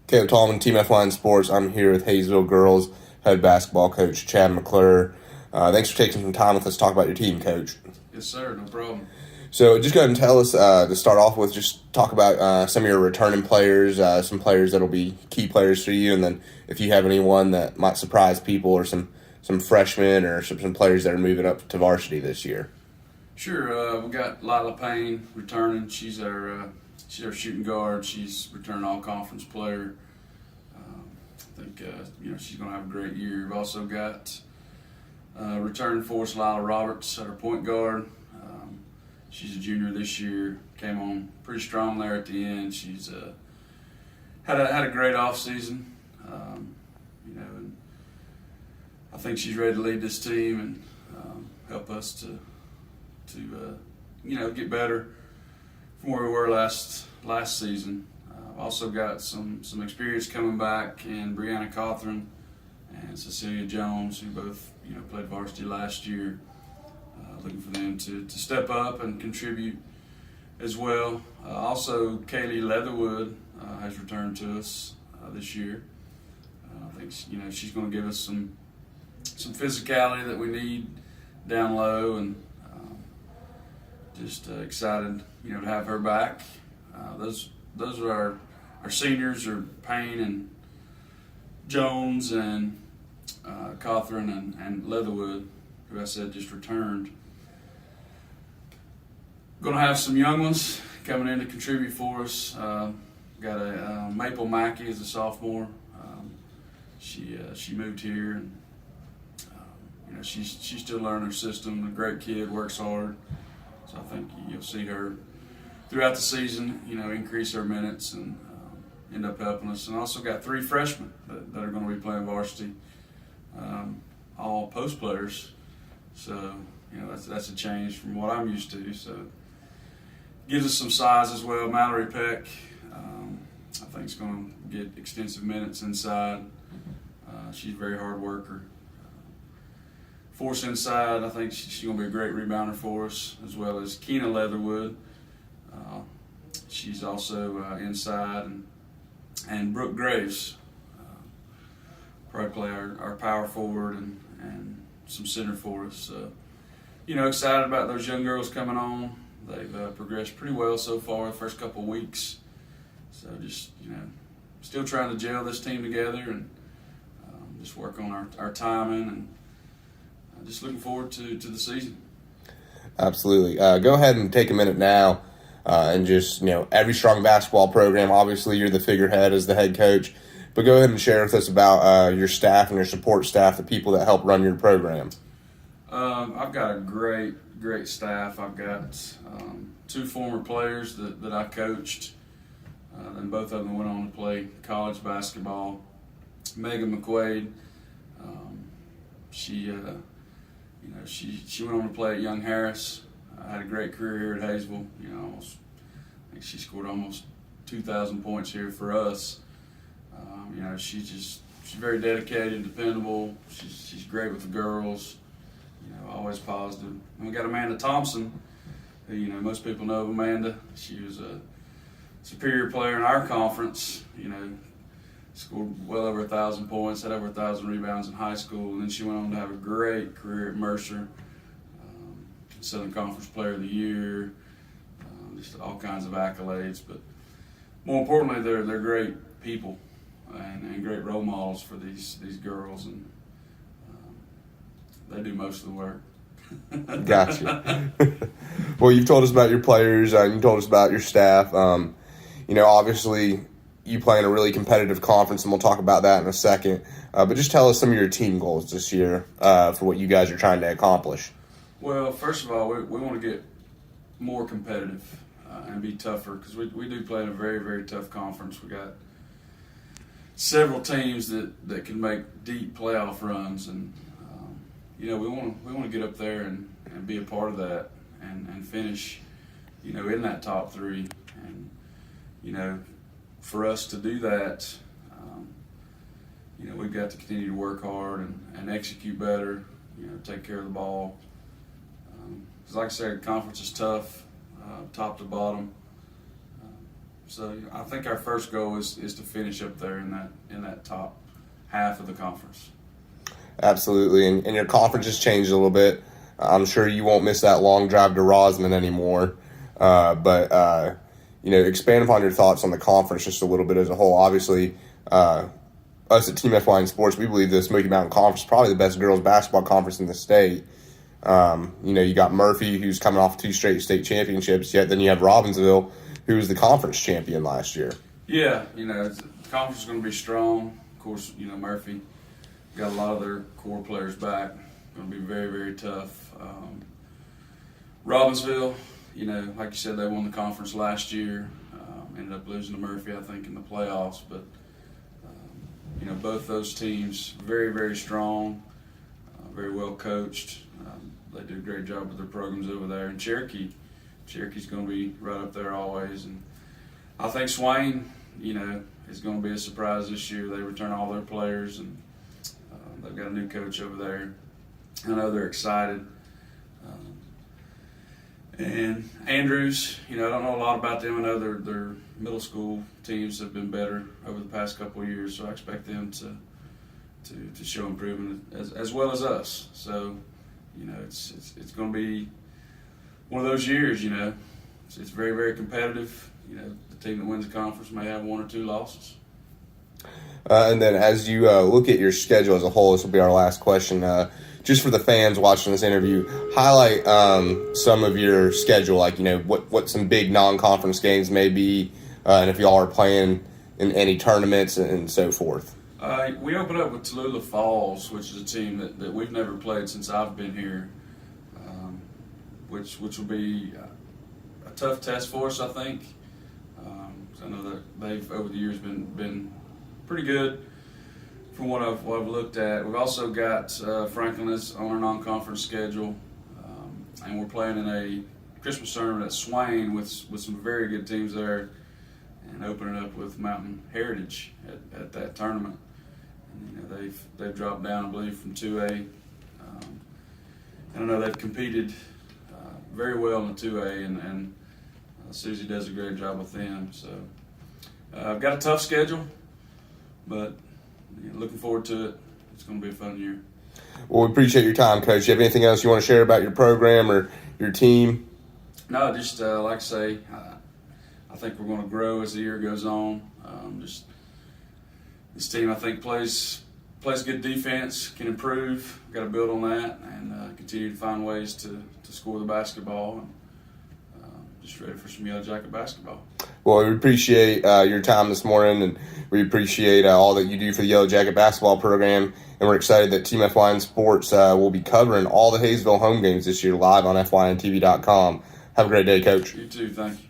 Caleb Tallman, TeamFYNSports. I'm here with Hayesville girls head basketball coach Chad McClure. Thanks for taking some time with us to talk about your team, Coach. Yes, sir. No problem. So just go ahead and tell us, to start off with, just talk about some of your returning players, some players that will be key players for you, and then if you have anyone that might surprise people or some freshmen or some players that are moving up to varsity this year. Sure. We got Lila Payne returning. She's our shooting guard. She's returning all-conference player. I think she's going to have a great year. We've also got returning for us Lila Roberts at our point guard. She's a junior this year. Came on pretty strong there at the end. She's had a great off season. And I think she's ready to lead this team and help us to get better from where we were last season. Also got some experience coming back in Brianna Cawthron and Cecilia Jones, who both played varsity last year. Looking for them to step up and contribute as well. Also, Kaylee Leatherwood has returned to us this year. I think she's going to give us some physicality that we need down low, and just excited to have her back. Those are our seniors are Payne and Jones and Cawthron and Leatherwood, who I said just returned. Going to have some young ones coming in to contribute for us. Got a Maple Mackey as a sophomore. She moved here, and she's still learning her system. A great kid, works hard. So I think you'll see her throughout the season. Increase her minutes and end up helping us. And also got 3 freshmen that are going to be playing varsity, all post players. So that's a change from what I'm used to. So gives us some size as well. Mallory Peck, I think, is going to get extensive minutes inside. She's a very hard worker. Force inside, I think she's going to be a great rebounder for us, as well as Keena Leatherwood. She's also inside, and Brooke Graves, probably play our power forward and some center for us. So, excited about those young girls coming on. They've progressed pretty well so far the first couple of weeks. So just, still trying to gel this team together and just work on our timing, and just looking forward to the season. Absolutely. Go ahead and take a minute now and just, every strong basketball program, obviously you're the figurehead as the head coach, but go ahead and share with us about your staff and your support staff, the people that help run your program. I've got a great staff. I've got 2 former players that I coached, and both of them went on to play college basketball. Megan McQuaid, she went on to play at Young Harris. Had a great career here at Hayesville. I think she scored almost 2,000 points here for us. She's very dedicated, dependable. She's great with the girls. Always positive. And we got Amanda Thompson, who most people know of Amanda. She was a superior player in our conference. Scored well over 1,000 points, had over 1,000 rebounds in high school, and then she went on to have a great career at Mercer, Southern Conference Player of the Year, just all kinds of accolades. But more importantly, they're great people and great role models for these girls, and they do most of the work. Gotcha. Well, you've told us about your players, you told us about your staff. Obviously you play in a really competitive conference, and we'll talk about that in a second. But just tell us some of your team goals this year for what you guys are trying to accomplish. Well, first of all, we want to get more competitive and be tougher, because we do play in a very, very tough conference. We got several teams that can make deep playoff runs, and we want to get up there and be a part of that and finish in that top 3. And for us to do that, we've got to continue to work hard and execute better, take care of the ball. Because like I said, the conference is tough, top to bottom. So I think our first goal is to finish up there in that top half of the conference. Absolutely, and your conference has changed a little bit. I'm sure you won't miss that long drive to Rosman anymore. But expand upon your thoughts on the conference just a little bit as a whole. Obviously, us at TeamFYNSports, we believe the Smoky Mountain Conference is probably the best girls basketball conference in the state. You got Murphy, who's coming off 2 straight state championships, yet then you have Robbinsville, who was the conference champion last year. Yeah, the conference is going to be strong. Of course, Murphy got a lot of their core players back. Going to be very, very tough. Robbinsville, like you said, they won the conference last year. Ended up losing to Murphy, I think, in the playoffs. But, both those teams, very, very strong, very well coached. They do a great job with their programs over there. And Cherokee's going to be right up there always. And I think Swain, is going to be a surprise this year. They return all their players, and they've got a new coach over there. I know they're excited. And Andrews, I don't know a lot about them. I know their middle school teams have been better over the past couple of years, so I expect them to show improvement as well as us. So, it's going to be one of those years. It's very, very competitive. The team that wins the conference may have 1 or 2 losses. And then as you look at your schedule as a whole, this will be our last question. Just for the fans watching this interview, highlight some of your schedule, like, what some big non-conference games may be, and if y'all are playing in any tournaments and so forth. We open up with Tallulah Falls, which is a team that we've never played since I've been here, which will be a tough test for us, I think. I know that they've, over the years, been pretty good from what I've looked at. We've also got Franklin is on our non-conference schedule, and we're playing in a Christmas tournament at Swain with some very good teams there, and opening up with Mountain Heritage at that tournament. And, they've dropped down, I believe, from 2A, and I know they've competed very well in the 2A, and Susie does a great job with them. So I've got a tough schedule, but looking forward to it. It's going to be a fun year. Well, we appreciate your time, Coach. Do you have anything else you want to share about your program or your team? No, just like I say, I think we're going to grow as the year goes on. Just this team, I think, plays good defense, can improve. Got to build on that and continue to find ways to score the basketball. And just ready for some Yellow Jacket basketball. Well, we appreciate your time this morning, and we appreciate all that you do for the Yellow Jacket basketball program. And we're excited that TeamFYNSports will be covering all the Hayesville home games this year live on FYNTV.com. Have a great day, Coach. You too. Thank you.